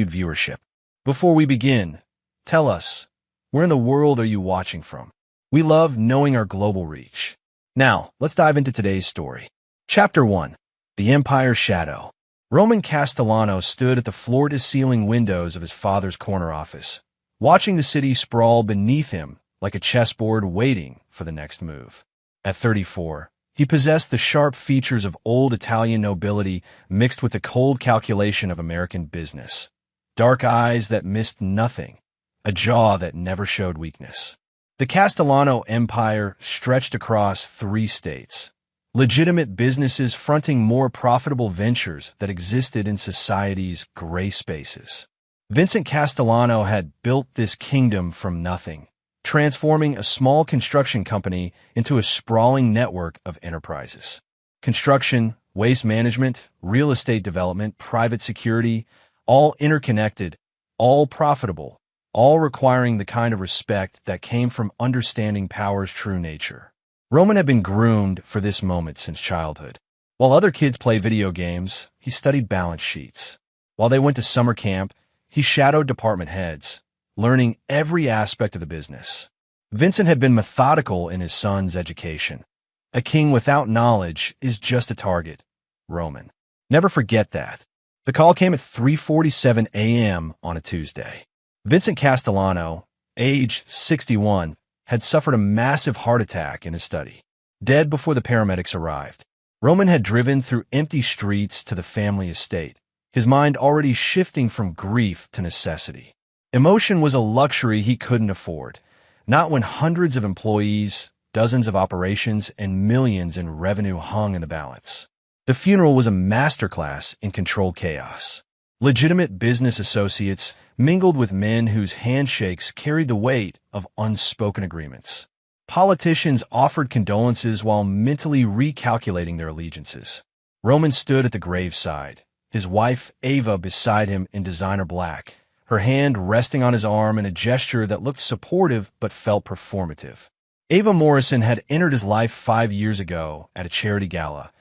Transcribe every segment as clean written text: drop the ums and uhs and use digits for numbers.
continued viewership. Before we begin, tell us, where in the world are you watching from? We love knowing our global reach. Now, let's dive into today's story. Chapter 1. The Empire's Shadow. Roman Castellano stood at the floor-to-ceiling windows of his father's corner office, watching the city sprawl beneath him like a chessboard waiting for the next move. At 34, he possessed the sharp features of old Italian nobility mixed with the cold calculation of American business. Dark eyes that missed nothing, a jaw that never showed weakness. The Castellano Empire stretched across 3 states, legitimate businesses fronting more profitable ventures that existed in society's gray spaces. Vincent Castellano had built this kingdom from nothing, transforming a small construction company into a sprawling network of enterprises. Construction, waste management, real estate development, private security, all interconnected, all profitable, all requiring the kind of respect that came from understanding power's true nature. Roman had been groomed for this moment since childhood. While other kids play video games, he studied balance sheets. While they went to summer camp, he shadowed department heads, learning every aspect of the business. Vincent had been methodical in his son's education. A king without knowledge is just a target, Roman. Never forget that. The call came at 3:47 a.m. on a Tuesday. Vincent Castellano, age 61, had suffered a massive heart attack in his study, dead before the paramedics arrived. Roman had driven through empty streets to the family estate, his mind already shifting from grief to necessity. Emotion was a luxury he couldn't afford, not when hundreds of employees, dozens of operations, and millions in revenue hung in the balance. The funeral was a masterclass in controlled chaos. Legitimate business associates mingled with men whose handshakes carried the weight of unspoken agreements. Politicians offered condolences while mentally recalculating their allegiances. Roman stood at the graveside, his wife Ava beside him in designer black, her hand resting on his arm in a gesture that looked supportive but felt performative. Ava Morrison had entered his life 5 years ago at a charity gala,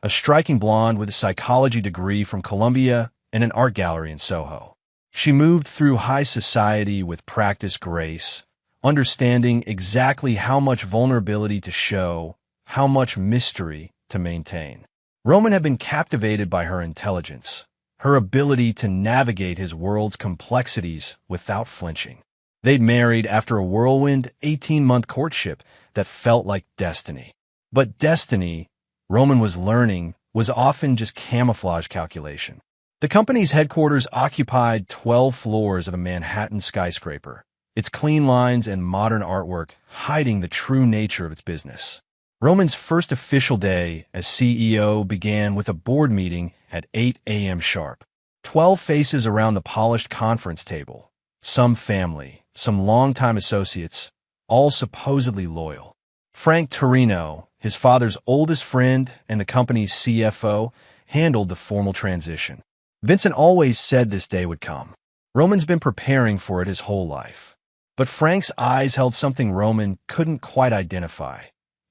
a striking blonde with a psychology degree from Columbia and an art gallery in Soho. She moved through high society with practiced grace, understanding exactly how much vulnerability to show, how much mystery to maintain. Roman had been captivated by her intelligence, her ability to navigate his world's complexities without flinching. They'd married after a whirlwind 18-month courtship that felt like destiny. But destiny, Roman was learning, was often just camouflage calculation. The company's headquarters occupied 12 floors of a Manhattan skyscraper, its clean lines and modern artwork hiding the true nature of its business. Roman's first official day as CEO began with a board meeting at 8 a.m. sharp. 12 faces around the polished conference table, some family, some longtime associates, all supposedly loyal. Frank Torino, his father's oldest friend and the company's CFO, handled the formal transition. Vincent always said this day would come. Roman's been preparing for it his whole life. But Frank's eyes held something Roman couldn't quite identify.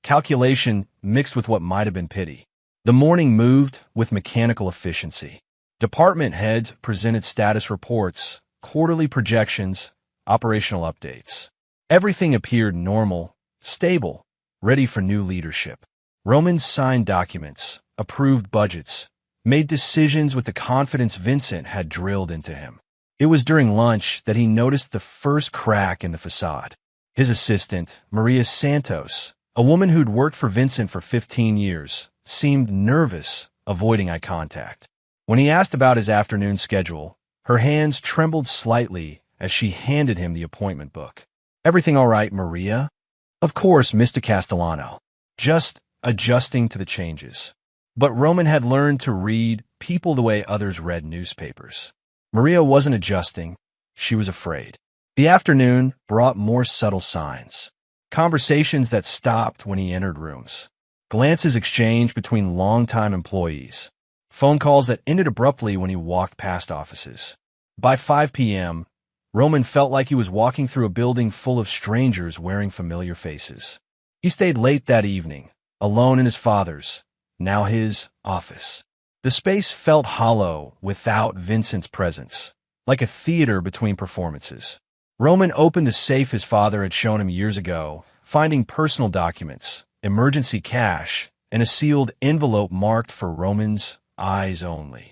Calculation mixed with what might have been pity. The morning moved with mechanical efficiency. Department heads presented status reports, quarterly projections, operational updates. Everything appeared normal, stable, ready for new leadership. Roman signed documents, approved budgets, made decisions with the confidence Vincent had drilled into him. It was during lunch that he noticed the first crack in the facade. His assistant, Maria Santos, a woman who'd worked for Vincent for 15 years, seemed nervous, avoiding eye contact. When he asked about his afternoon schedule, her hands trembled slightly as she handed him the appointment book. "Everything all right, Maria?" "Of course, Mr. Castellano. Just adjusting to the changes." But Roman had learned to read people the way others read newspapers. Maria wasn't adjusting, she was afraid. The afternoon brought more subtle signs. Conversations that stopped when he entered rooms. Glances exchanged between longtime employees. Phone calls that ended abruptly when he walked past offices. By 5 p.m., Roman felt like he was walking through a building full of strangers wearing familiar faces. He stayed late that evening, alone in his father's, now his, office. The space felt hollow without Vincent's presence. like a theater between performances. Roman opened the safe his father had shown him years ago, finding personal documents, emergency cash, and a sealed envelope marked for Roman's eyes only.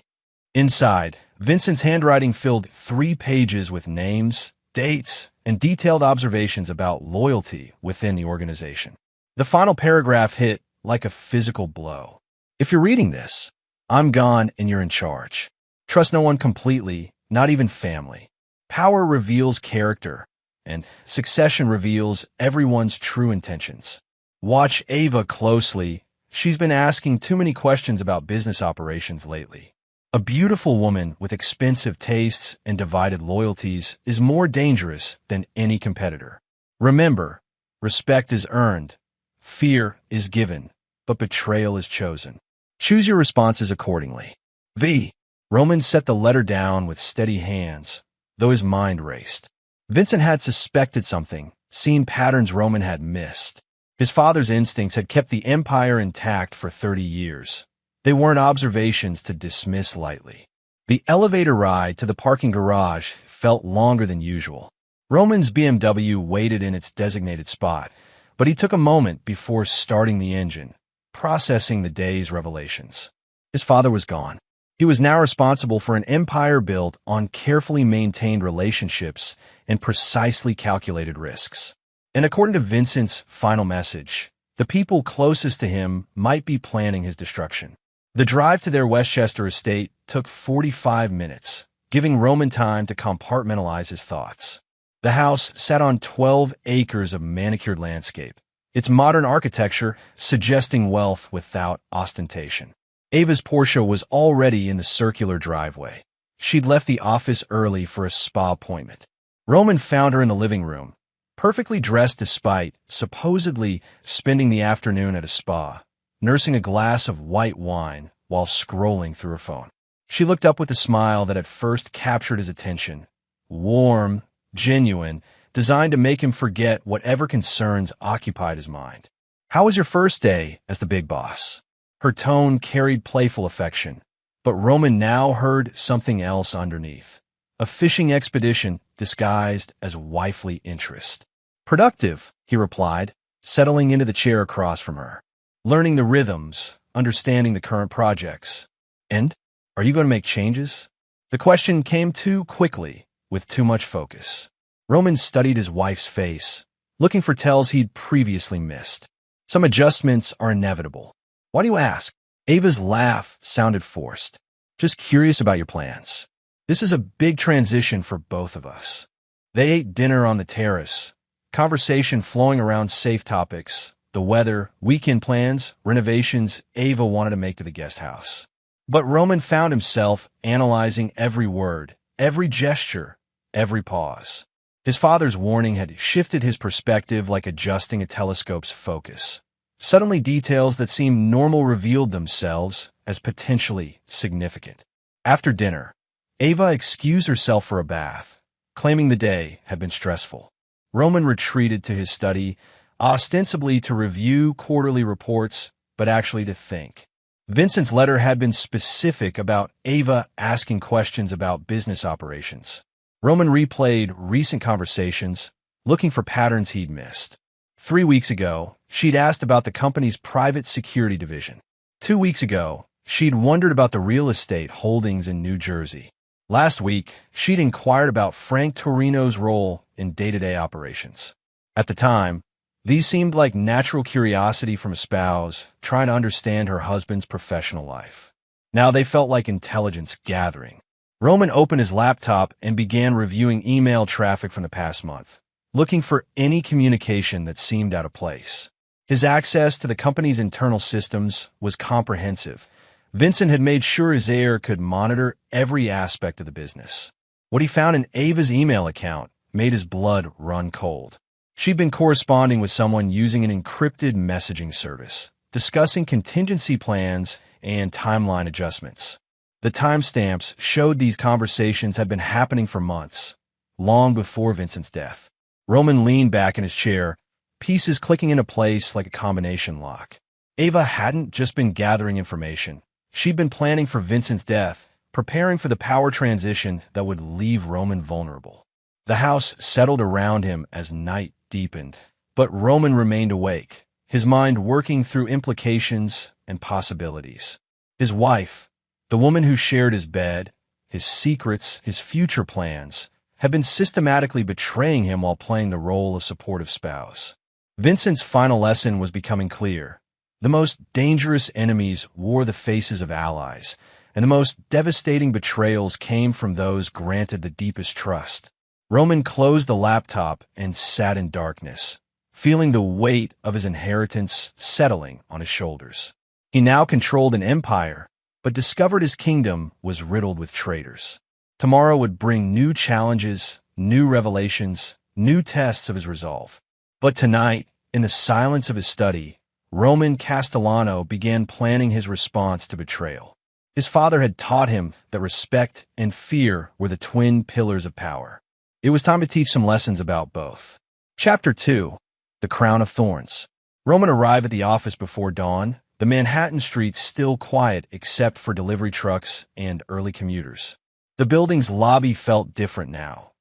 Inside, Vincent's handwriting filled 3 pages with names, dates, and detailed observations about loyalty within the organization. The final paragraph hit like a physical blow. If you're reading this, I'm gone and you're in charge. Trust no one completely, not even family. Power reveals character, and succession reveals everyone's true intentions. Watch Ava closely. She's been asking too many questions about business operations lately. A beautiful woman with expensive tastes and divided loyalties is more dangerous than any competitor. Remember, respect is earned, fear is given, but betrayal is chosen. Choose your responses accordingly. V. Roman set the letter down with steady hands, though his mind raced. Vincent had suspected something, seen patterns Roman had missed. His father's instincts had kept the empire intact for 30 years. They weren't observations to dismiss lightly. The elevator ride to the parking garage felt longer than usual. Roman's BMW waited in its designated spot, but he took a moment before starting the engine, processing the day's revelations. His father was gone. He was now responsible for an empire built on carefully maintained relationships and precisely calculated risks. And according to Vincent's final message, the people closest to him might be planning his destruction. The drive to their Westchester estate took 45 minutes, giving Roman time to compartmentalize his thoughts. The house sat on 12 acres of manicured landscape, its modern architecture suggesting wealth without ostentation. Ava's Porsche was already in the circular driveway. She'd left the office early for a spa appointment. Roman found her in the living room, perfectly dressed despite supposedly spending the afternoon at a spa, nursing a glass of white wine while scrolling through her phone. She looked up with a smile that at first captured his attention. Warm, genuine, designed to make him forget whatever concerns occupied his mind. "How was your first day as the big boss?" Her tone carried playful affection, but Roman now heard something else underneath. A fishing expedition disguised as wifely interest. "Productive," he replied, settling into the chair across from her. "Learning the rhythms, understanding the current projects. And, are you going to make changes?" The question came too quickly, with too much focus. Roman studied his wife's face, looking for tells he'd previously missed. "Some adjustments are inevitable." "Why do you ask?" Ava's laugh sounded forced. "Just curious about your plans. This is a big transition for both of us." They ate dinner on the terrace, conversation flowing around safe topics, the weather, weekend plans, renovations Ava wanted to make to the guest house. But Roman found himself analyzing every word, every gesture, every pause. His father's warning had shifted his perspective like adjusting a telescope's focus. Suddenly details that seemed normal revealed themselves as potentially significant. After dinner, Ava excused herself for a bath, claiming the day had been stressful. Roman retreated to his study, ostensibly to review quarterly reports, but actually to think. Vincent's letter had been specific about Ava asking questions about business operations. Roman replayed recent conversations, looking for patterns he'd missed. 3 weeks ago, she'd asked about the company's private security division. 2 weeks ago, she'd wondered about the real estate holdings in New Jersey. Last week, she'd inquired about Frank Torino's role in day-to-day operations. At the time, these seemed like natural curiosity from a spouse trying to understand her husband's professional life. Now they felt like intelligence gathering. Roman opened his laptop and began reviewing email traffic from the past month, looking for any communication that seemed out of place. His access to the company's internal systems was comprehensive. Vincent had made sure his heir could monitor every aspect of the business. What he found in Ava's email account made his blood run cold. She'd been corresponding with someone using an encrypted messaging service, discussing contingency plans and timeline adjustments. The timestamps showed these conversations had been happening for months, long before Vincent's death. Roman leaned back in his chair, pieces clicking into place like a combination lock. Ava hadn't just been gathering information. She'd been planning for Vincent's death, preparing for the power transition that would leave Roman vulnerable. The house settled around him as night deepened, but Roman remained awake, his mind working through implications and possibilities. His wife, the woman who shared his bed, his secrets, his future plans, had been systematically betraying him while playing the role of supportive spouse. Vincent's final lesson was becoming clear. The most dangerous enemies wore the faces of allies, and the most devastating betrayals came from those granted the deepest trust. Roman closed the laptop and sat in darkness, feeling the weight of his inheritance settling on his shoulders. He now controlled an empire, but discovered his kingdom was riddled with traitors. Tomorrow would bring new challenges, new revelations, new tests of his resolve. But tonight, in the silence of his study, Roman Castellano began planning his response to betrayal. His father had taught him that respect and fear were the twin pillars of power. It was time to teach some lessons about both. Chapter 2. The Crown of Thorns. Roman arrived at the office before dawn, the Manhattan streets still quiet except for delivery trucks and early commuters. The building's lobby felt different now.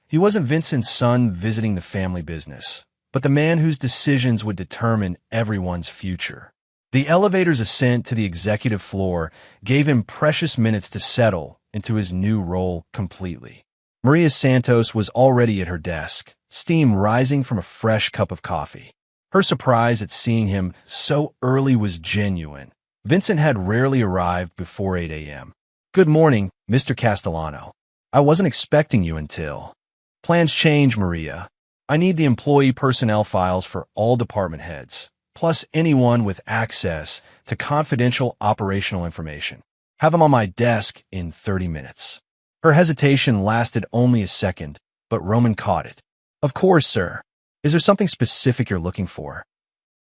He wasn't Vincent's son visiting the family business, but the man whose decisions would determine everyone's future. The elevator's ascent to the executive floor gave him precious minutes to settle into his new role completely. Maria Santos was already at her desk, steam rising from a fresh cup of coffee. Her surprise at seeing him so early was genuine. Vincent had rarely arrived before 8 a.m. "Good morning, Mr. Castellano. I wasn't expecting you until—" "Plans change, Maria. I need the employee personnel files for all department heads, plus anyone with access to confidential operational information. Have them on my desk in 30 minutes. Her hesitation lasted only a second, but Roman caught it. "Of course, sir. Is there something specific you're looking for?"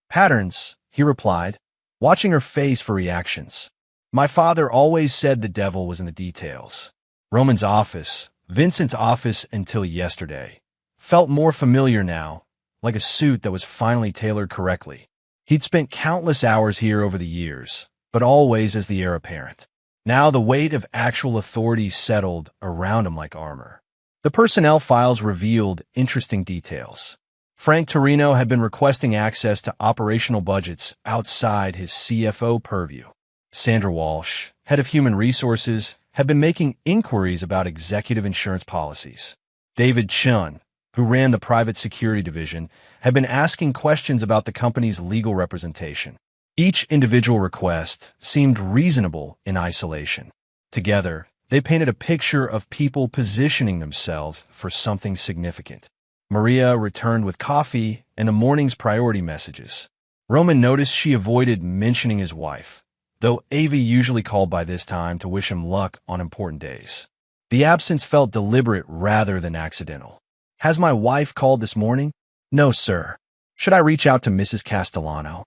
"Patterns," he replied, watching her face for reactions. "My father always said the devil was in the details." Roman's office, Vincent's office until yesterday, felt more familiar now, like a suit that was finally tailored correctly. He'd spent countless hours here over the years, but always as the heir apparent. Now the weight of actual authority settled around him like armor. The personnel files revealed interesting details. Frank Torino had been requesting access to operational budgets outside his CFO purview. Sandra Walsh, head of human resources, had been making inquiries about executive insurance policies. David Chun, who ran the private security division, had been asking questions about the company's legal representation. Each individual request seemed reasonable in isolation. Together, they painted a picture of people positioning themselves for something significant. Maria returned with coffee and the morning's priority messages. Roman noticed she avoided mentioning his wife, though Avi usually called by this time to wish him luck on important days. The absence felt deliberate rather than accidental. "Has my wife called this morning?" "No, sir." "Should I reach out to Mrs. Castellano?"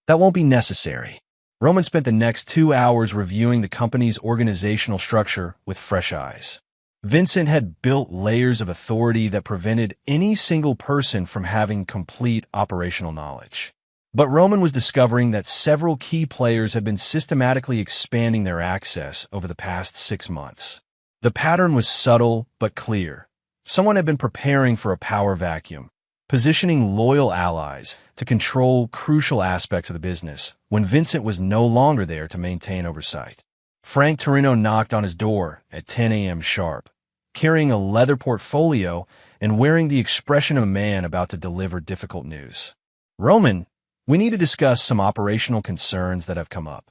"That won't be necessary." Roman spent the next 2 hours reviewing the company's organizational structure with fresh eyes. Vincent had built layers of authority that prevented any single person from having complete operational knowledge. But Roman was discovering that several key players had been systematically expanding their access over the past 6 months. The pattern was subtle but clear. Someone had been preparing for a power vacuum, positioning loyal allies to control crucial aspects of the business when Vincent was no longer there to maintain oversight. Frank Torino knocked on his door at 10 a.m. sharp, carrying a leather portfolio and wearing the expression of a man about to deliver difficult news. "Roman, we need to discuss some operational concerns that have come up."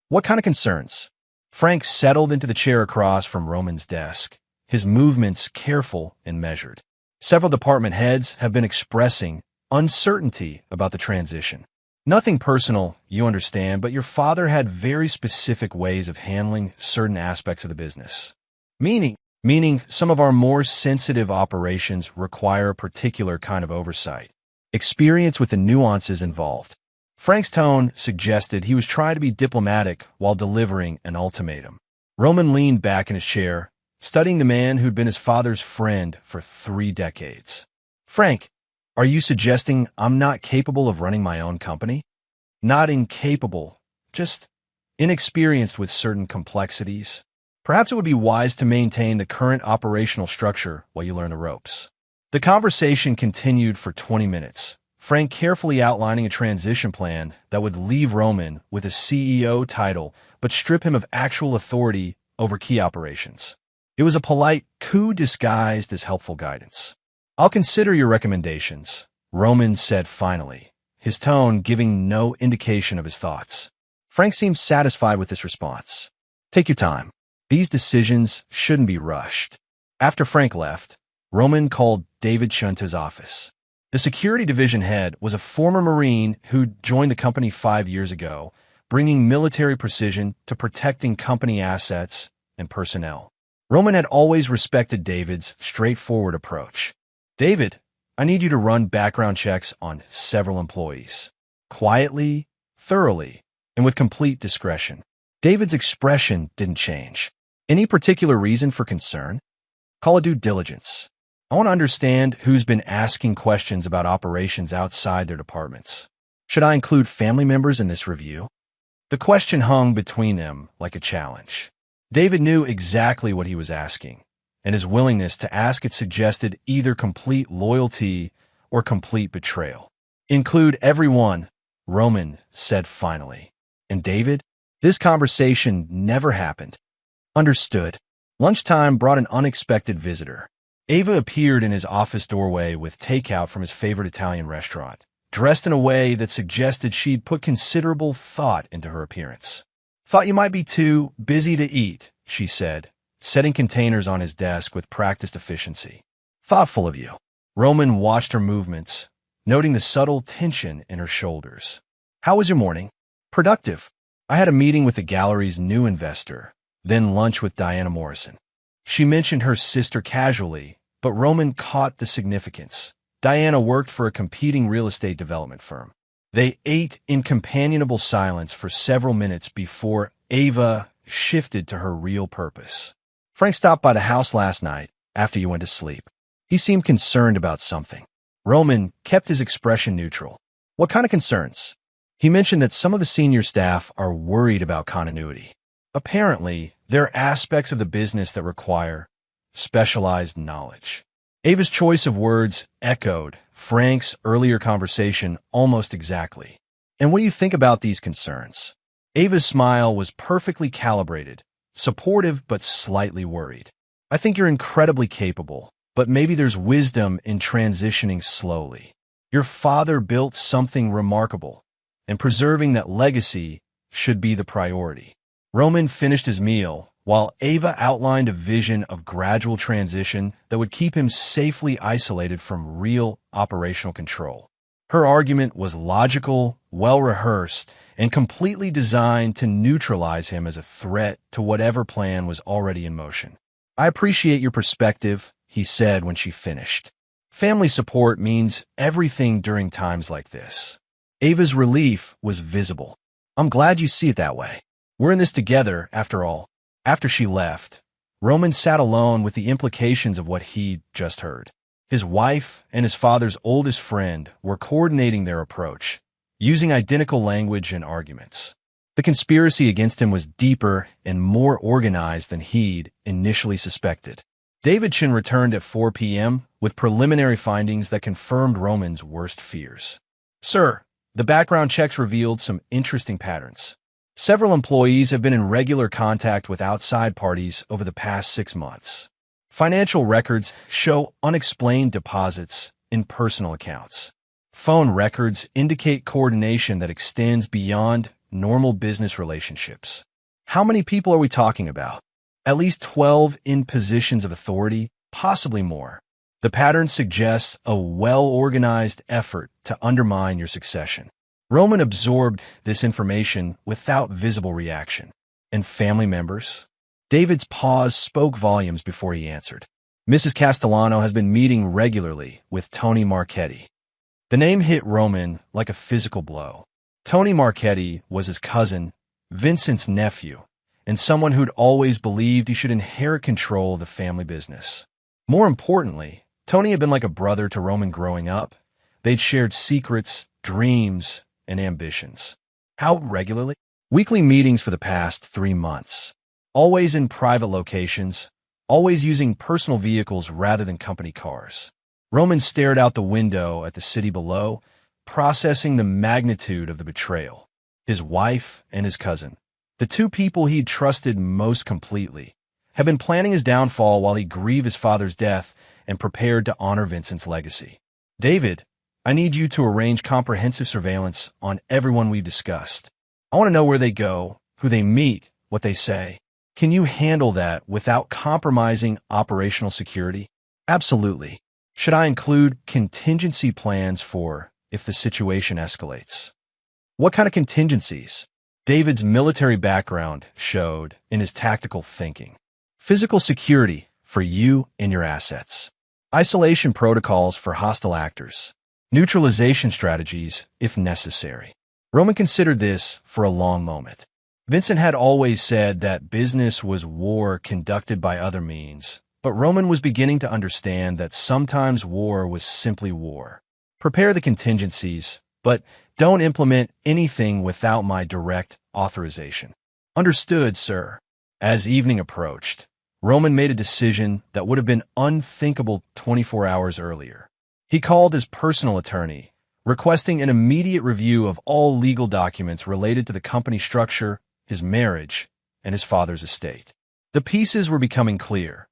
"What kind of concerns?" Frank settled into the chair across from Roman's desk, his movements careful and measured. "Several department heads have been expressing uncertainty about the transition. Nothing personal, you understand, but your father had very specific ways of handling certain aspects of the business. Meaning some of our more sensitive operations require a particular kind of oversight. Experience with the nuances involved." Frank's tone suggested he was trying to be diplomatic while delivering an ultimatum. Roman leaned back in his chair, studying the man who'd been his father's friend for 3 decades. "Frank, are you suggesting I'm not capable of running my own company?" "Not incapable, just inexperienced with certain complexities. Perhaps it would be wise to maintain the current operational structure while you learn the ropes. The conversation continued for 20 minutes, Frank carefully outlining a transition plan that would leave Roman with a CEO title but strip him of actual authority over key operations. It was a polite coup disguised as helpful guidance. "I'll consider your recommendations," Roman said finally, his tone giving no indication of his thoughts. Frank seemed satisfied with this response. "Take your time. These decisions shouldn't be rushed." After Frank left, Roman called David Chun to his office. The security division head was a former Marine who joined the company 5 years ago, bringing military precision to protecting company assets and personnel. Roman had always respected David's straightforward approach. "David, I need you to run background checks on several employees. Quietly, thoroughly, and with complete discretion." David's expression didn't change. "Any particular reason for concern?" "Call it due diligence. I want to understand who's been asking questions about operations outside their departments. Should I include family members in this review?" The question hung between them like a challenge. David knew exactly what he was asking, and his willingness to ask it suggested either complete loyalty or complete betrayal. "Include everyone," Roman said finally. "And David, this conversation never happened." "Understood." Lunchtime brought an unexpected visitor. Ava appeared in his office doorway with takeout from his favorite Italian restaurant, dressed in a way that suggested she'd put considerable thought into her appearance. "Thought you might be too busy to eat," she said, setting containers on his desk with practiced efficiency. "Thoughtful of you." Roman watched her movements, noting the subtle tension in her shoulders. "How was your morning?" "Productive. I had a meeting with the gallery's new investor, then lunch with Diana Morrison." She mentioned her sister casually, but Roman caught the significance. Diana worked for a competing real estate development firm. They ate in companionable silence for several minutes before Ava shifted to her real purpose. "Frank stopped by the house last night after you went to sleep. He seemed concerned about something." Roman kept his expression neutral. "What kind of concerns?" "He mentioned that some of the senior staff are worried about continuity. Apparently, there are aspects of the business that require specialized knowledge." Ava's choice of words echoed Frank's earlier conversation almost exactly. "And what do you think about these concerns?" Ava's smile was perfectly calibrated, supportive but slightly worried. "I think you're incredibly capable, but maybe there's wisdom in transitioning slowly. Your father built something remarkable, and preserving that legacy should be the priority." Roman finished his meal, while Ava outlined a vision of gradual transition that would keep him safely isolated from real operational control. Her argument was logical, well-rehearsed, and completely designed to neutralize him as a threat to whatever plan was already in motion. "I appreciate your perspective," he said when she finished. "Family support means everything during times like this." Ava's relief was visible. "I'm glad you see it that way. We're in this together, after all." After she left, Roman sat alone with the implications of what he'd just heard. His wife and his father's oldest friend were coordinating their approach, using identical language and arguments. The conspiracy against him was deeper and more organized than he'd initially suspected. David Chin returned at 4 p.m. with preliminary findings that confirmed Roman's worst fears. "Sir, the background checks revealed some interesting patterns. Several employees have been in regular contact with outside parties over the past 6 months. Financial records show unexplained deposits in personal accounts. Phone records indicate coordination that extends beyond normal business relationships." "How many people are we talking about?" "At least 12 in positions of authority, possibly more. The pattern suggests a well-organized effort to undermine your succession." Roman absorbed this information without visible reaction. "And family members?" David's pause spoke volumes before he answered. "Mrs. Castellano has been meeting regularly with Tony Marchetti." The name hit Roman like a physical blow. Tony Marchetti was his cousin, Vincent's nephew, and someone who'd always believed he should inherit control of the family business. More importantly, Tony had been like a brother to Roman growing up. They'd shared secrets, dreams, and ambitions. "How regularly?" "Weekly meetings for the past 3 months. always in private locations, always using personal vehicles rather than company cars. Roman stared out the window at the city below, processing the magnitude of the betrayal. His wife and his cousin, the two people he'd trusted most completely, had been planning his downfall while he grieved his father's death and prepared to honor Vincent's legacy. David, I need you to arrange comprehensive surveillance on everyone we've discussed. I want to know where they go, who they meet, what they say. Can you handle that without compromising operational security? Absolutely. Should I include contingency plans for if the situation escalates? What kind of contingencies? David's military background showed in his tactical thinking. Physical security for you and your assets. Isolation protocols for hostile actors. Neutralization strategies if necessary. Roman considered this for a long moment. Vincent had always said that business was war conducted by other means, but Roman was beginning to understand that sometimes war was simply war. Prepare the contingencies, but don't implement anything without my direct authorization. Understood, sir. As evening approached, Roman made a decision that would have been unthinkable 24 hours earlier. He called his personal attorney, requesting an immediate review of all legal documents related to the company structure, his marriage, and his father's estate. The pieces were becoming clear.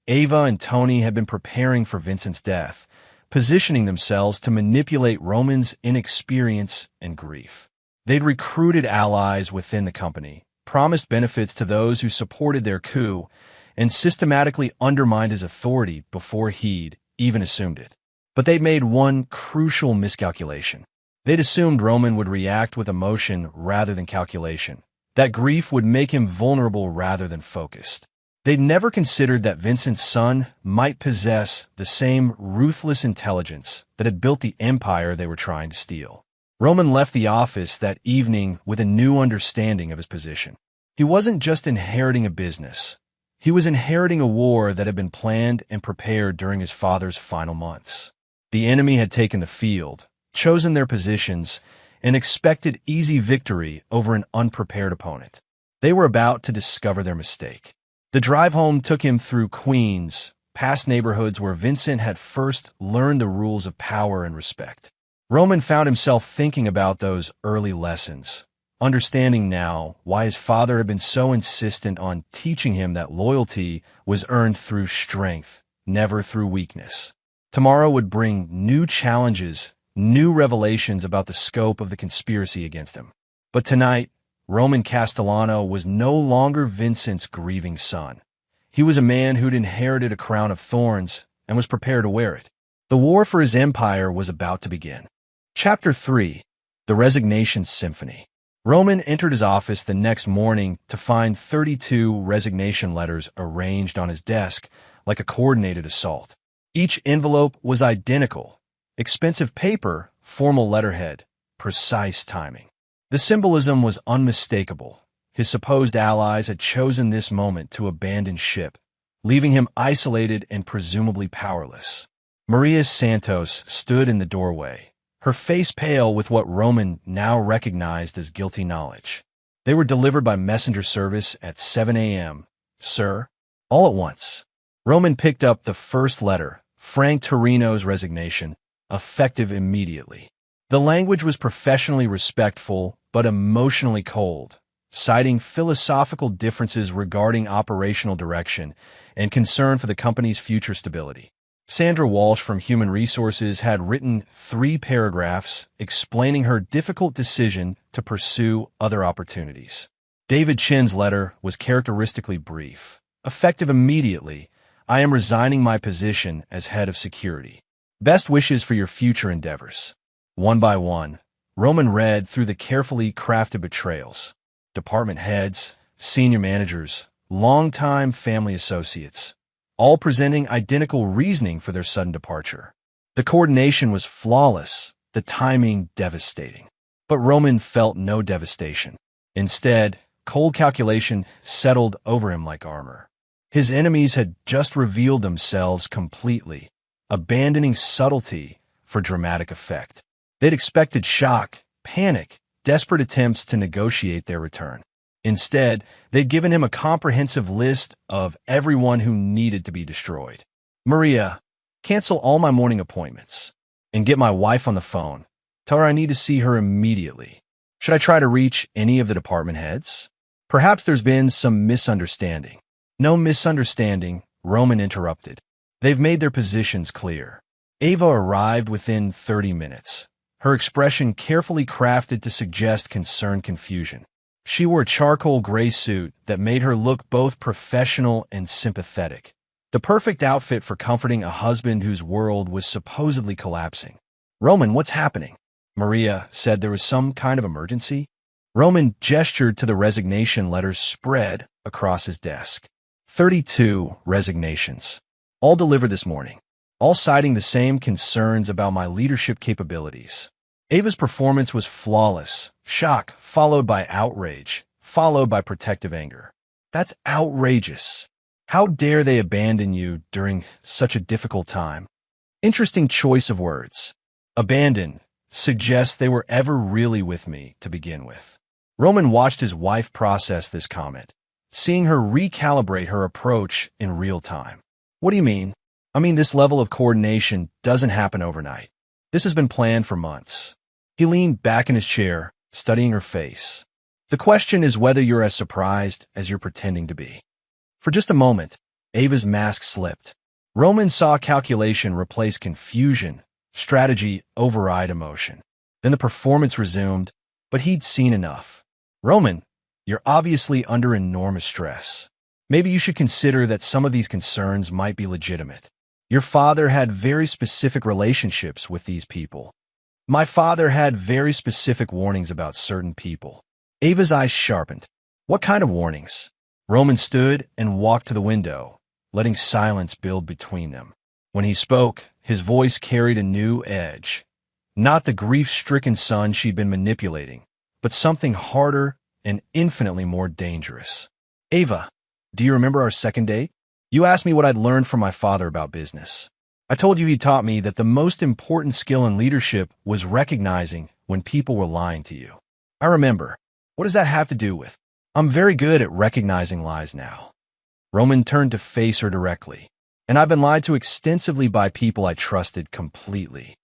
Ava and Tony had been preparing for Vincent's death, positioning themselves to manipulate Roman's inexperience and grief. They'd recruited allies within the company, promised benefits to those who supported their coup, and systematically undermined his authority before he'd even assumed it. But they'd made one crucial miscalculation. They'd assumed Roman would react with emotion rather than calculation, that grief would make him vulnerable rather than focused. They'd never considered that Vincent's son might possess the same ruthless intelligence that had built the empire they were trying to steal. Roman left the office that evening with a new understanding of his position. He wasn't just inheriting a business. He was inheriting a war that had been planned and prepared during his father's final months. The enemy had taken the field, chosen their positions, and expected easy victory over an unprepared opponent. They were about to discover their mistake. The drive home took him through Queens, past neighborhoods where Vincent had first learned the rules of power and respect. Roman found himself thinking about those early lessons, understanding now why his father had been so insistent on teaching him that loyalty was earned through strength, never through weakness. Tomorrow would bring new challenges, new revelations about the scope of the conspiracy against him. But tonight, Roman Castellano was no longer Vincent's grieving son. He was a man who'd inherited a crown of thorns and was prepared to wear it. The war for his empire was about to begin. Chapter 3. The Resignations Symphony. Roman entered his office the next morning to find 32 resignation letters arranged on his desk like a coordinated assault. Each envelope was identical. Expensive paper, formal letterhead, precise timing. The symbolism was unmistakable. His supposed allies had chosen this moment to abandon ship, leaving him isolated and presumably powerless. Maria Santos stood in the doorway, her face pale with what Roman now recognized as guilty knowledge. They were delivered by messenger service at 7 a.m., sir, all at once. Roman picked up the first letter, Frank Torino's resignation, effective immediately. The language was professionally respectful, but emotionally cold, citing philosophical differences regarding operational direction and concern for the company's future stability. Sandra Walsh from Human Resources had written 3 paragraphs explaining her difficult decision to pursue other opportunities. David Chin's letter was characteristically brief. Effective immediately, I am resigning my position as head of security. Best wishes for your future endeavors. One by one, Roman read through the carefully crafted betrayals. Department heads, senior managers, longtime family associates, all presenting identical reasoning for their sudden departure. The coordination was flawless, the timing devastating. But Roman felt no devastation. Instead, cold calculation settled over him like armor. His enemies had just revealed themselves completely, abandoning subtlety for dramatic effect. They'd expected shock, panic, desperate attempts to negotiate their return. Instead, they'd given him a comprehensive list of everyone who needed to be destroyed. Maria, cancel all my morning appointments and get my wife on the phone. Tell her I need to see her immediately. Should I try to reach any of the department heads? Perhaps there's been some misunderstanding. No misunderstanding, Roman interrupted. They've made their positions clear. Ava arrived within 30 minutes, her expression carefully crafted to suggest concerned confusion. She wore a charcoal gray suit that made her look both professional and sympathetic, the perfect outfit for comforting a husband whose world was supposedly collapsing. Roman, what's happening? Maria said there was some kind of emergency. Roman gestured to the resignation letters spread across his desk. 32 resignations, all delivered this morning, all citing the same concerns about my leadership capabilities. Ava's performance was flawless, shock followed by outrage, followed by protective anger. That's outrageous. How dare they abandon you during such a difficult time? Interesting choice of words. Abandon suggests they were ever really with me to begin with. Roman watched his wife process this comment, seeing her recalibrate her approach in real time. What do you mean? I mean, this level of coordination doesn't happen overnight. This has been planned for months. He leaned back in his chair, studying her face. The question is whether you're as surprised as you're pretending to be. For just a moment, Ava's mask slipped. Roman saw calculation replace confusion, strategy override emotion. Then the performance resumed, but he'd seen enough. Roman, you're obviously under enormous stress. Maybe you should consider that some of these concerns might be legitimate. Your father had very specific relationships with these people. My father had very specific warnings about certain people. Ava's eyes sharpened. What kind of warnings? Roman stood and walked to the window, letting silence build between them. When he spoke, his voice carried a new edge. Not the grief-stricken son she'd been manipulating, but something harder and infinitely more dangerous. Ava, do you remember our second date? You asked me what I'd learned from my father about business. I told you he taught me that the most important skill in leadership was recognizing when people were lying to you. I remember. What does that have to do with? I'm very good at recognizing lies now. Roman turned to face her directly. And I've been lied to extensively by people I trusted completely.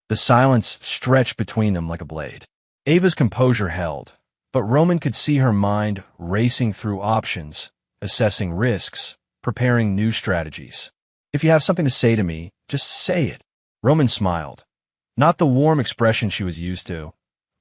The silence stretched between them like a blade. Ava's composure held, but Roman could see her mind racing through options, assessing risks, preparing new strategies. If you have something to say to me, just say it. Roman smiled. Not the warm expression she was used to,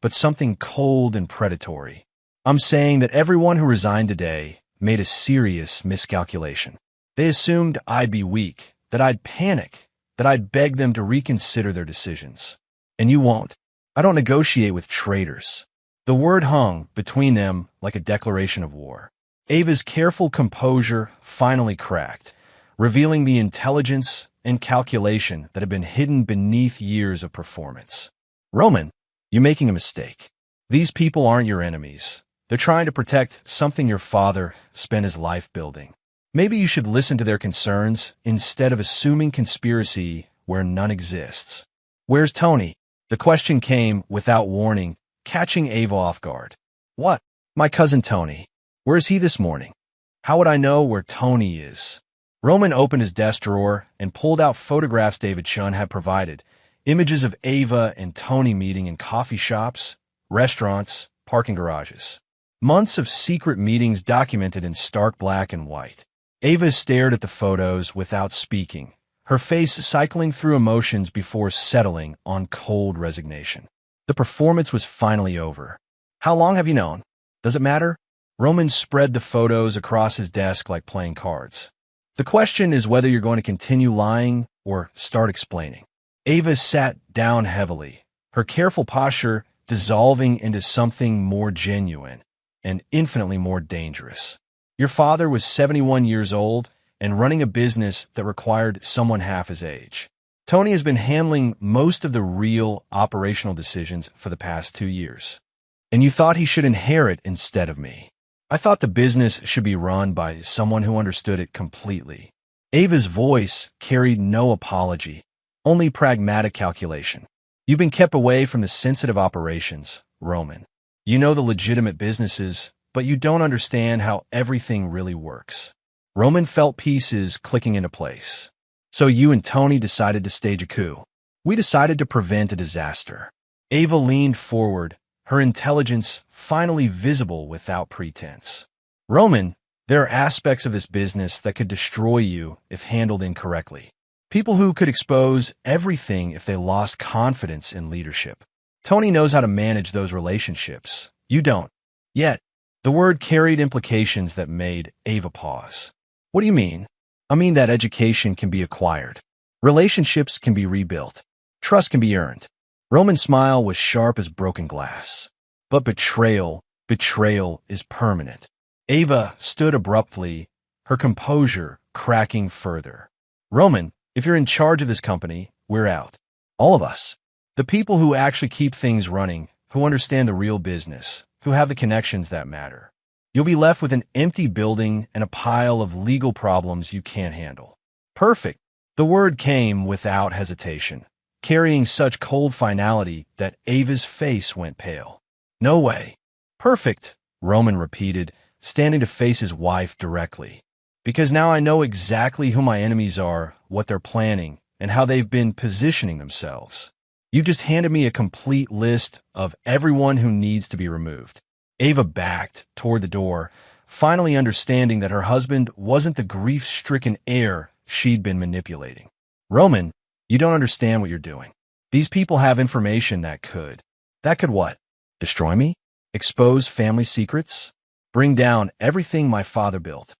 but something cold and predatory. I'm saying that everyone who resigned today made a serious miscalculation. They assumed I'd be weak, that I'd panic, that I'd beg them to reconsider their decisions. And you won't. I don't negotiate with traitors. The word hung between them like a declaration of war. Ava's careful composure finally cracked, revealing the intelligence and calculation that had been hidden beneath years of performance. Roman, you're making a mistake. These people aren't your enemies. They're trying to protect something your father spent his life building. Maybe you should listen to their concerns instead of assuming conspiracy where none exists. Where's Tony? The question came without warning, catching Ava off guard. What? My cousin Tony. Where is he this morning? How would I know where Tony is? Roman opened his desk drawer and pulled out photographs David Chun had provided, images of Ava and Tony meeting in coffee shops, restaurants, parking garages. Months of secret meetings documented in stark black and white. Ava stared at the photos without speaking, her face cycling through emotions before settling on cold resignation. The performance was finally over. How long have you known? Does it matter? Roman spread the photos across his desk like playing cards. The question is whether you're going to continue lying or start explaining. Ava sat down heavily, her careful posture dissolving into something more genuine and infinitely more dangerous. Your father was 71 years old and running a business that required someone half his age. Tony has been handling most of the real operational decisions for the past 2 years. And you thought he should inherit instead of me. I thought the business should be run by someone who understood it completely. Ava's voice carried no apology, only pragmatic calculation. You've been kept away from the sensitive operations, Roman. You know the legitimate businesses, but you don't understand how everything really works. Roman felt pieces clicking into place. So you and Tony decided to stage a coup. We decided to prevent a disaster. Ava leaned forward, her intelligence finally visible without pretense. Roman, there are aspects of this business that could destroy you if handled incorrectly. People who could expose everything if they lost confidence in leadership. Tony knows how to manage those relationships. You don't. Yet, the word carried implications that made Ava pause. What do you mean? I mean that education can be acquired. Relationships can be rebuilt. Trust can be earned. Roman's smile was sharp as broken glass. But betrayal is permanent. Ava stood abruptly, her composure cracking further. Roman, if you're in charge of this company, we're out. All of us. The people who actually keep things running, who understand the real business, who have the connections that matter. You'll be left with an empty building and a pile of legal problems you can't handle. Perfect. The word came without hesitation, carrying such cold finality that Ava's face went pale. No way. Perfect, Roman repeated, standing to face his wife directly. Because now I know exactly who my enemies are, what they're planning, and how they've been positioning themselves. You just handed me a complete list of everyone who needs to be removed. Ava backed toward the door, finally understanding that her husband wasn't the grief-stricken heir she'd been manipulating. Roman, you don't understand what you're doing. These people have information that could what? Destroy me? Expose family secrets? Bring down everything my father built.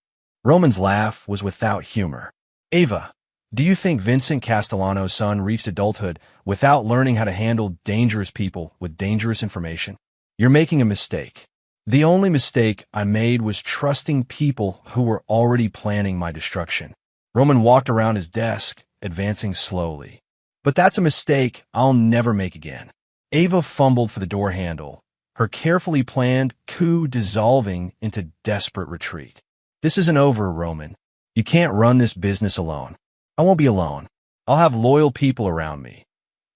Roman's laugh was without humor. Ava, do you think Vincent Castellano's son reached adulthood without learning how to handle dangerous people with dangerous information? You're making a mistake. The only mistake I made was trusting people who were already planning my destruction. Roman walked around his desk, advancing slowly. But that's a mistake I'll never make again. Ava fumbled for the door handle, her carefully planned coup dissolving into desperate retreat. This isn't over, Roman. You can't run this business alone. I won't be alone. I'll have loyal people around me.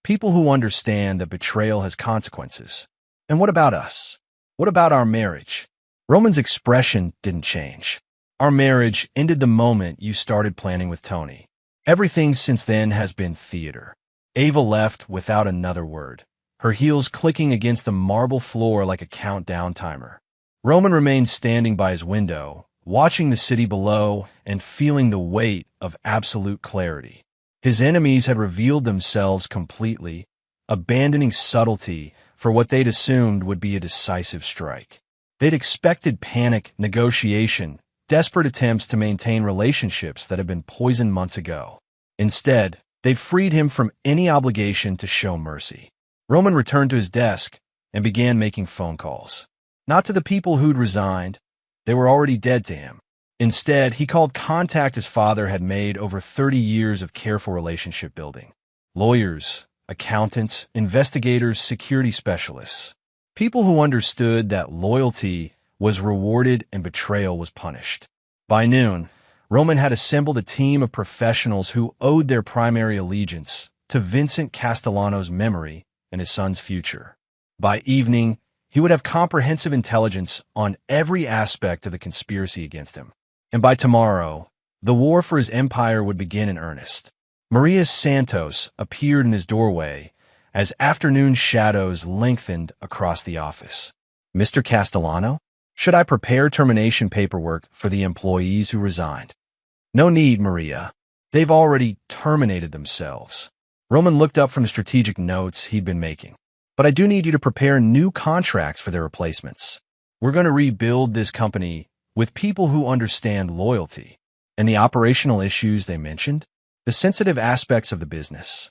People who understand that betrayal has consequences. And what about us? What about our marriage? Roman's expression didn't change. Our marriage ended the moment you started planning with Tony. Everything since then has been theater. Ava left without another word, her heels clicking against the marble floor like a countdown timer. Roman remained standing by his window, watching the city below and feeling the weight of absolute clarity. His enemies had revealed themselves completely, abandoning subtlety for what they'd assumed would be a decisive strike. They'd expected panic, negotiation, desperate attempts to maintain relationships that had been poisoned months ago. Instead, they'd freed him from any obligation to show mercy. Roman returned to his desk and began making phone calls. Not to the people who'd resigned. They were already dead to him. Instead, he called contact his father had made over 30 years of careful relationship building. Lawyers, accountants, investigators, security specialists. People who understood that loyalty was rewarded and betrayal was punished. By noon, Roman had assembled a team of professionals who owed their primary allegiance to Vincent Castellano's memory and his son's future. By evening, he would have comprehensive intelligence on every aspect of the conspiracy against him. And by tomorrow, the war for his empire would begin in earnest. Maria Santos appeared in his doorway as afternoon shadows lengthened across the office. Mr. Castellano, should I prepare termination paperwork for the employees who resigned? No need, Maria. They've already terminated themselves. Roman looked up from the strategic notes he'd been making. But I do need you to prepare new contracts for their replacements. We're going to rebuild this company with people who understand loyalty and the operational issues they mentioned, the sensitive aspects of the business.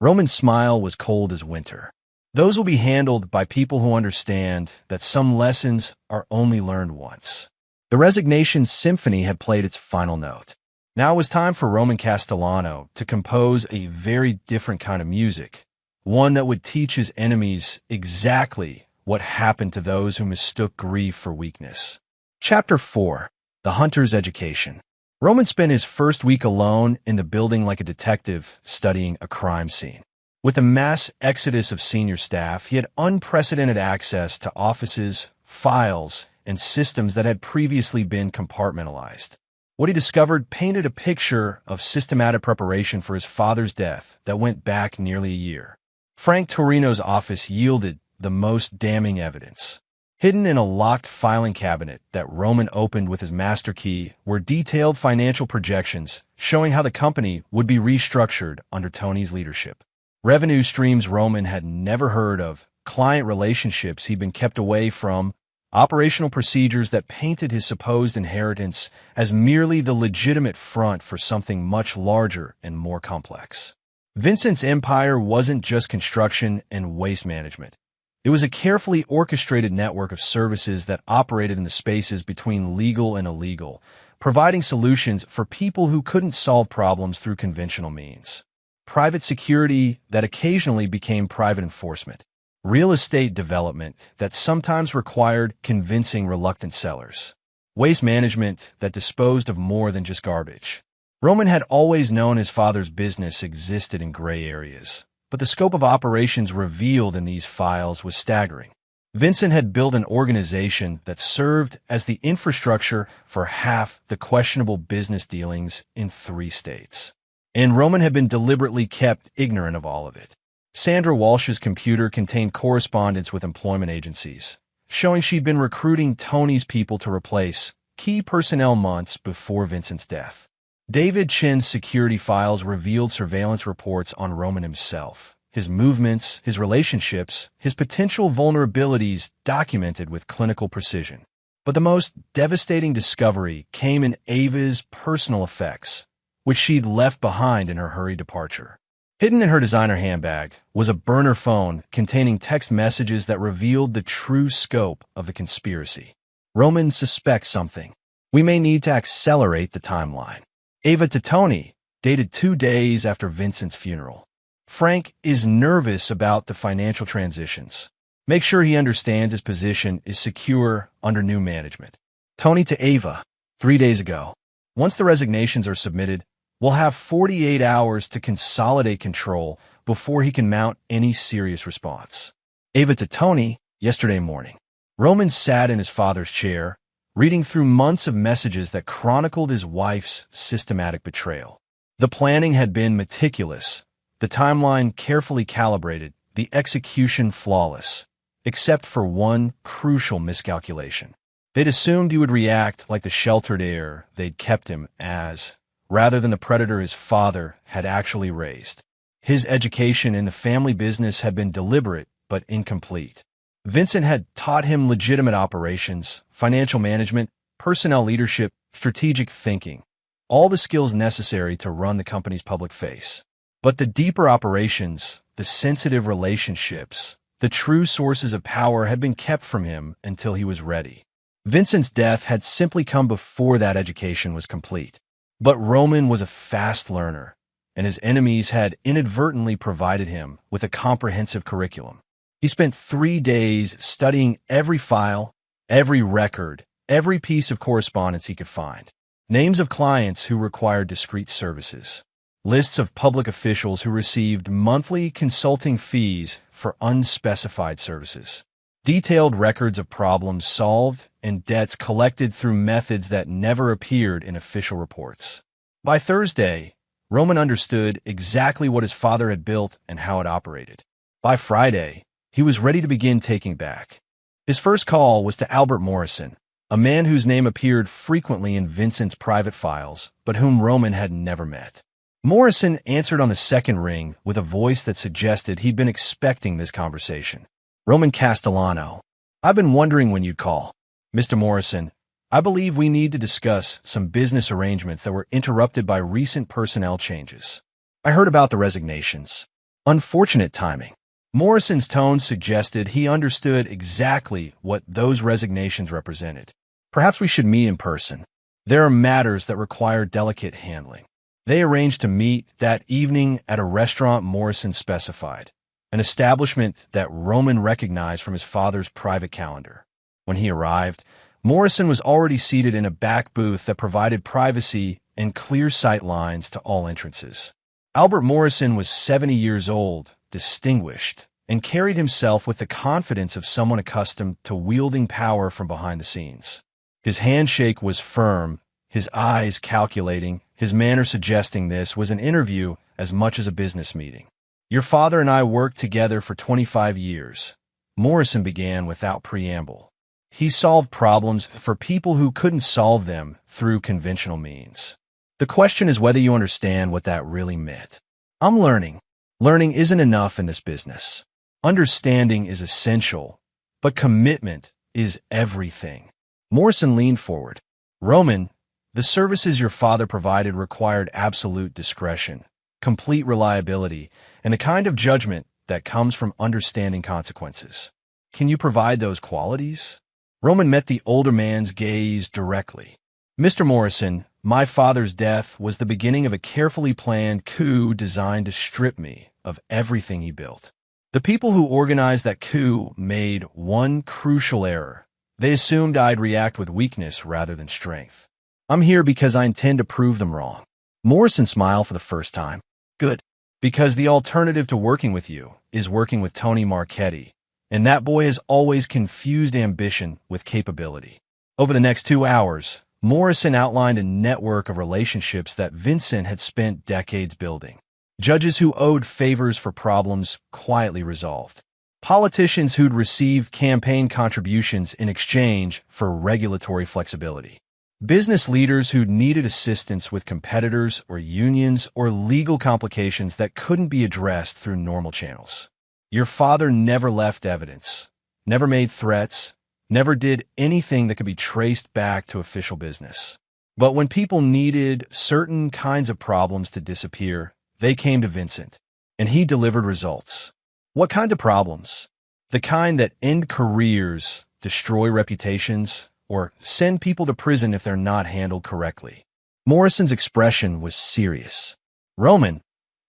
Roman's smile was cold as winter. Those will be handled by people who understand that some lessons are only learned once. The Resignations symphony had played its final note. Now it was time for Roman Castellano to compose a very different kind of music, one that would teach his enemies exactly what happened to those who mistook grief for weakness. Chapter 4. The Hunter's Education. Roman spent his first week alone in the building like a detective studying a crime scene. With a mass exodus of senior staff, he had unprecedented access to offices, files, and systems that had previously been compartmentalized. What he discovered painted a picture of systematic preparation for his father's death that went back nearly a year. Frank Torino's office yielded the most damning evidence. Hidden in a locked filing cabinet that Roman opened with his master key were detailed financial projections showing how the company would be restructured under Tony's leadership. Revenue streams Roman had never heard of, client relationships he'd been kept away from, operational procedures that painted his supposed inheritance as merely the legitimate front for something much larger and more complex. Vincent's empire wasn't just construction and waste management. It was a carefully orchestrated network of services that operated in the spaces between legal and illegal, providing solutions for people who couldn't solve problems through conventional means. Private security that occasionally became private enforcement. Real estate development that sometimes required convincing reluctant sellers. Waste management that disposed of more than just garbage. Roman had always known his father's business existed in gray areas, but the scope of operations revealed in these files was staggering. Vincent had built an organization that served as the infrastructure for half the questionable business dealings in 3 states. And Roman had been deliberately kept ignorant of all of it. Sandra Walsh's computer contained correspondence with employment agencies, showing she'd been recruiting Tony's people to replace key personnel months before Vincent's death. David Chin's security files revealed surveillance reports on Roman himself, his movements, his relationships, his potential vulnerabilities documented with clinical precision. But the most devastating discovery came in Ava's personal effects, which she'd left behind in her hurried departure. Hidden in her designer handbag was a burner phone containing text messages that revealed the true scope of the conspiracy. Roman suspects something. We may need to accelerate the timeline. Ava to Tony, dated 2 days after Vincent's funeral. Frank is nervous about the financial transitions. Make sure he understands his position is secure under new management. Tony to Ava, 3 days ago. Once the resignations are submitted, we'll have 48 hours to consolidate control before he can mount any serious response. Ava to Tony, yesterday morning. Roman sat in his father's chair, reading through months of messages that chronicled his wife's systematic betrayal. The planning had been meticulous, the timeline carefully calibrated, the execution flawless, except for one crucial miscalculation. They'd assumed he would react like the sheltered heir they'd kept him as, rather than the predator his father had actually raised. His education in the family business had been deliberate but incomplete. Vincent had taught him legitimate operations, financial management, personnel leadership, strategic thinking, all the skills necessary to run the company's public face. But the deeper operations, the sensitive relationships, the true sources of power had been kept from him until he was ready. Vincent's death had simply come before that education was complete. But Roman was a fast learner, and his enemies had inadvertently provided him with a comprehensive curriculum. He spent 3 days studying every file, every record, every piece of correspondence he could find. Names of clients who required discreet services. Lists of public officials who received monthly consulting fees for unspecified services. Detailed records of problems solved and debts collected through methods that never appeared in official reports. By Thursday, Roman understood exactly what his father had built and how it operated. By Friday, he was ready to begin taking back. His first call was to Albert Morrison, a man whose name appeared frequently in Vincent's private files, but whom Roman had never met. Morrison answered on the second ring with a voice that suggested he'd been expecting this conversation. Roman Castellano, I've been wondering when you'd call. Mr. Morrison, I believe we need to discuss some business arrangements that were interrupted by recent personnel changes. I heard about the resignations. Unfortunate timing. Morrison's tone suggested he understood exactly what those resignations represented. Perhaps we should meet in person. There are matters that require delicate handling. They arranged to meet that evening at a restaurant Morrison specified, an establishment that Roman recognized from his father's private calendar. When he arrived, Morrison was already seated in a back booth that provided privacy and clear sight lines to all entrances. Albert Morrison was 70 years old, distinguished, and carried himself with the confidence of someone accustomed to wielding power from behind the scenes. His handshake was firm, his eyes calculating, his manner suggesting this was an interview as much as a business meeting. "Your father and I worked together for 25 years. Morrison began without preamble. He solved problems for people who couldn't solve them through conventional means. The question is whether you understand what that really meant. I'm learning. Learning isn't enough in this business. Understanding is essential, but commitment is everything." Morrison leaned forward. "Roman, the services your father provided required absolute discretion, complete reliability, and the kind of judgment that comes from understanding consequences. Can you provide those qualities?" Roman met the older man's gaze directly. "Mr. Morrison, my father's death was the beginning of a carefully planned coup designed to strip me of everything he built. The people who organized that coup made one crucial error. They assumed I'd react with weakness rather than strength. I'm here because I intend to prove them wrong." Morrison smiled for the first time. "Good. Because the alternative to working with you is working with Tony Marchetti, and that boy has always confused ambition with capability." Over the next 2 hours, Morrison outlined a network of relationships that Vincent had spent decades building. Judges who owed favors for problems quietly resolved. Politicians who'd received campaign contributions in exchange for regulatory flexibility. Business leaders who needed assistance with competitors or unions or legal complications that couldn't be addressed through normal channels. Your father never left evidence, never made threats, never did anything that could be traced back to official business. But when people needed certain kinds of problems to disappear, they came to Vincent, and he delivered results. What kind of problems? The kind that end careers, destroy reputations, or send people to prison if they're not handled correctly. Morrison's expression was serious. "Roman,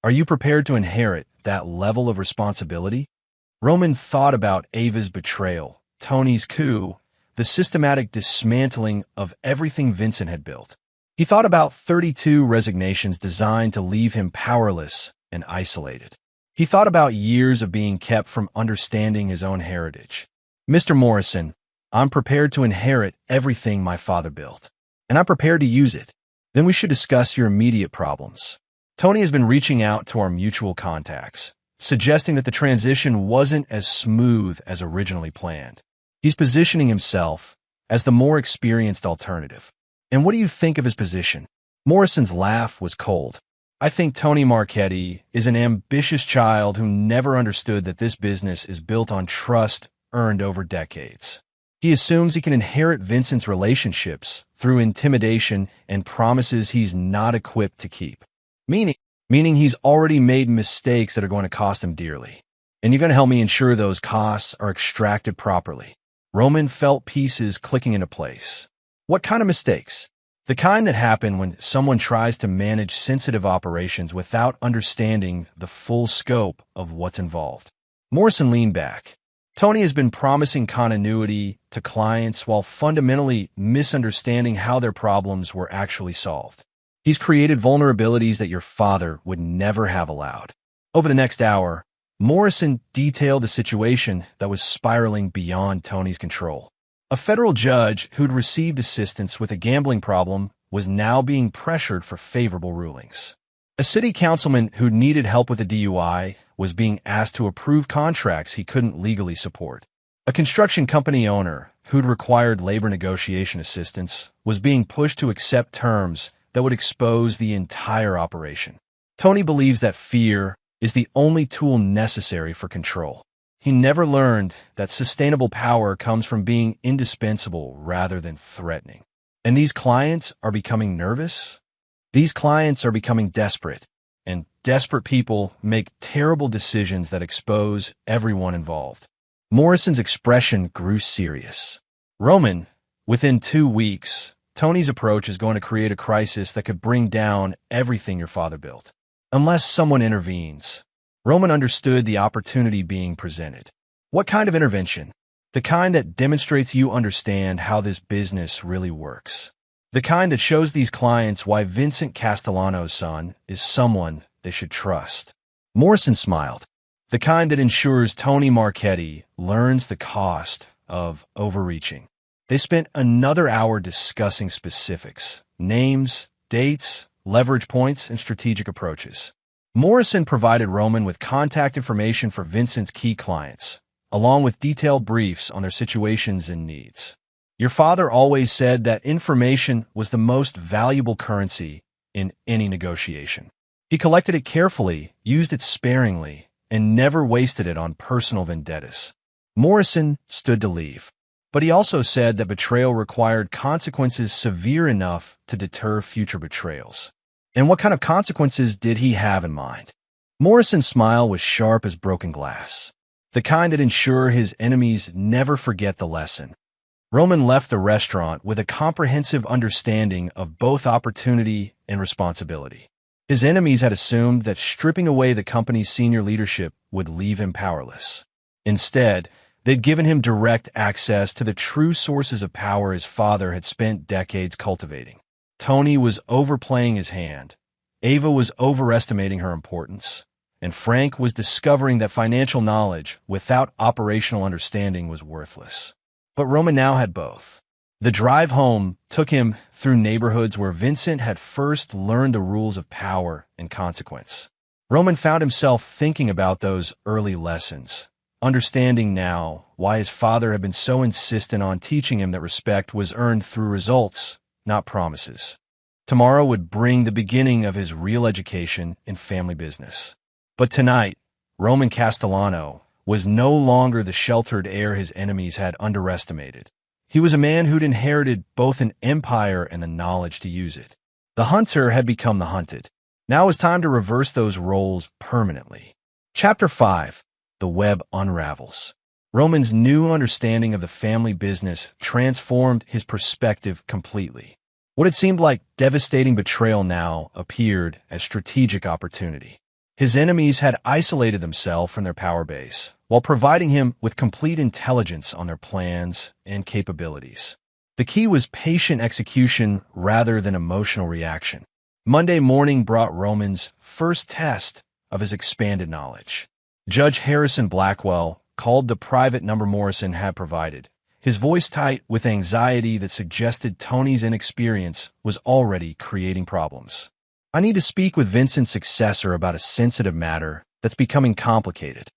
are you prepared to inherit that level of responsibility?" Roman thought about Ava's betrayal, Tony's coup, the systematic dismantling of everything Vincent had built. He thought about 32 resignations designed to leave him powerless and isolated. He thought about years of being kept from understanding his own heritage. "Mr. Morrison, I'm prepared to inherit everything my father built, and I'm prepared to use it. Then we should discuss your immediate problems." Tony has been reaching out to our mutual contacts, suggesting that the transition wasn't as smooth as originally planned. He's positioning himself as the more experienced alternative. "And what do you think of his position?" Morrison's laugh was cold. "I think Tony Marchetti is an ambitious child who never understood that this business is built on trust earned over decades. He assumes he can inherit Vincent's relationships through intimidation and promises he's not equipped to keep. Meaning he's already made mistakes that are going to cost him dearly. And you're going to help me ensure those costs are extracted properly." Roman felt pieces clicking into place. "What kind of mistakes?" "The kind that happen when someone tries to manage sensitive operations without understanding the full scope of what's involved." Morrison leaned back. "Tony has been promising continuity to clients while fundamentally misunderstanding how their problems were actually solved. He's created vulnerabilities that your father would never have allowed." Over the next hour, Morrison detailed a situation that was spiraling beyond Tony's control. A federal judge who'd received assistance with a gambling problem was now being pressured for favorable rulings. A city councilman who needed help with a DUI was being asked to approve contracts he couldn't legally support. A construction company owner who'd required labor negotiation assistance was being pushed to accept terms that would expose the entire operation. Tony believes that fear is the only tool necessary for control. He never learned that sustainable power comes from being indispensable rather than threatening. And these clients are becoming nervous. These clients are becoming desperate, and desperate people make terrible decisions that expose everyone involved. Morrison's expression grew serious. "Roman, within 2 weeks, Tony's approach is going to create a crisis that could bring down everything your father built. Unless someone intervenes." Roman understood the opportunity being presented. "What kind of intervention?" "The kind that demonstrates you understand how this business really works. The kind that shows these clients why Vincent Castellano's son is someone they should trust." Morrison smiled. the kind that ensures Tony Marchetti learns the cost of overreaching. They spent another hour discussing specifics, names, dates, leverage points, and strategic approaches. Morrison provided Roman with contact information for Vincent's key clients, along with detailed briefs on their situations and needs. Your father always said that information was the most valuable currency in any negotiation. He collected it carefully, used it sparingly, and never wasted it on personal vendettas. Morrison stood to leave, but he also said that betrayal required consequences severe enough to deter future betrayals. And what kind of consequences did he have in mind? Morrison's smile was sharp as broken glass, the kind that ensure his enemies never forget the lesson. Roman left the restaurant with a comprehensive understanding of both opportunity and responsibility. His enemies had assumed that stripping away the company's senior leadership would leave him powerless. Instead, they'd given him direct access to the true sources of power his father had spent decades cultivating. Tony was overplaying his hand, Ava was overestimating her importance, and Frank was discovering that financial knowledge without operational understanding was worthless. But Roman now had both. The drive home took him through neighborhoods where Vincent had first learned the rules of power and consequence. Roman found himself thinking about those early lessons, understanding now why his father had been so insistent on teaching him that respect was earned through results, not promises. Tomorrow would bring the beginning of his real education in family business. But tonight, Roman Castellano was no longer the sheltered heir his enemies had underestimated. He was a man who'd inherited both an empire and the knowledge to use it. The hunter had become the hunted. Now it was time to reverse those roles permanently. Chapter 5. The Web Unravels. Roman's new understanding of the family business transformed his perspective completely. What had seemed like devastating betrayal now appeared as strategic opportunity. His enemies had isolated themselves from their power base, while providing him with complete intelligence on their plans and capabilities. The key was patient execution rather than emotional reaction. Monday morning brought Roman's first test of his expanded knowledge. Judge Harrison Blackwell called the private number Morrison had provided, his voice tight with anxiety that suggested Tony's inexperience was already creating problems. I need to speak with Vincent's successor about a sensitive matter that's becoming complicated.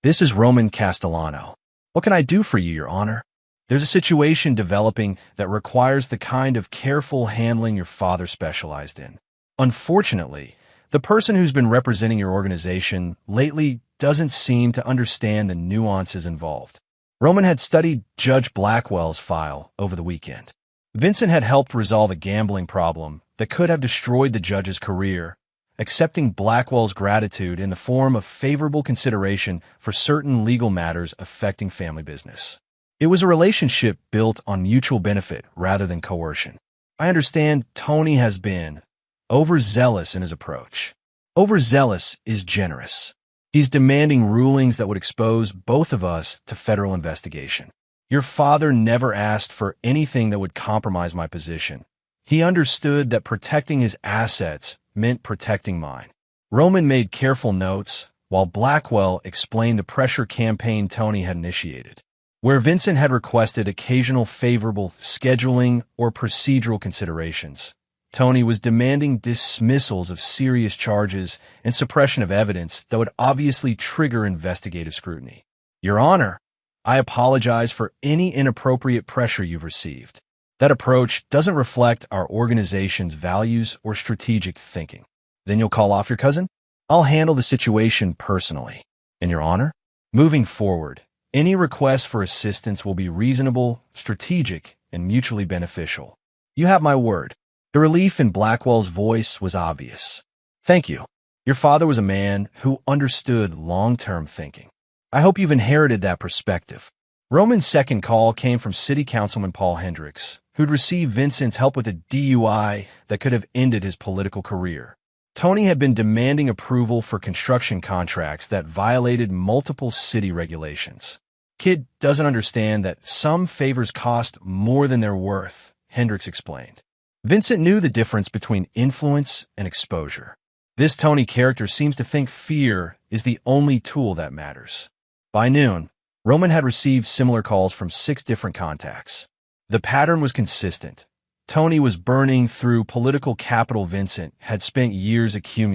This is Roman Castellano. What can I do for you, Your Honor? There's a situation developing that requires the kind of careful handling your father specialized in. Unfortunately, the person who's been representing your organization lately doesn't seem to understand the nuances involved. Roman had studied Judge Blackwell's file over the weekend. Vincent had helped resolve a gambling problem that could have destroyed the judge's career, accepting Blackwell's gratitude in the form of favorable consideration for certain legal matters affecting family business. It was a relationship built on mutual benefit rather than coercion. I understand Tony has been overzealous in his approach. Overzealous is generous. He's demanding rulings that would expose both of us to federal investigation. Your father never asked for anything that would compromise my position. He understood that protecting his assets meant protecting mine. Roman made careful notes, while Blackwell explained the pressure campaign Tony had initiated. Where Vincent had requested occasional favorable scheduling or procedural considerations, Tony was demanding dismissals of serious charges and suppression of evidence that would obviously trigger investigative scrutiny. Your Honor, I apologize for any inappropriate pressure you've received. That approach doesn't reflect our organization's values or strategic thinking. Then you'll call off your cousin? I'll handle the situation personally. And Your Honor, moving forward, any request for assistance will be reasonable, strategic, and mutually beneficial. You have my word. The relief in Blackwell's voice was obvious. Thank you. Your father was a man who understood long-term thinking. I hope you've inherited that perspective. Roman's second call came from City Councilman Paul Hendricks, who'd received Vincent's help with a DUI that could have ended his political career. Tony had been demanding approval for construction contracts that violated multiple city regulations. Kid doesn't understand that some favors cost more than they're worth, Hendricks explained. Vincent knew the difference between influence and exposure. This Tony character seems to think fear is the only tool that matters. By noon, Roman had received similar calls from 6 different contacts. The pattern was consistent. Tony was burning through political capital Vincent had spent years accumulating.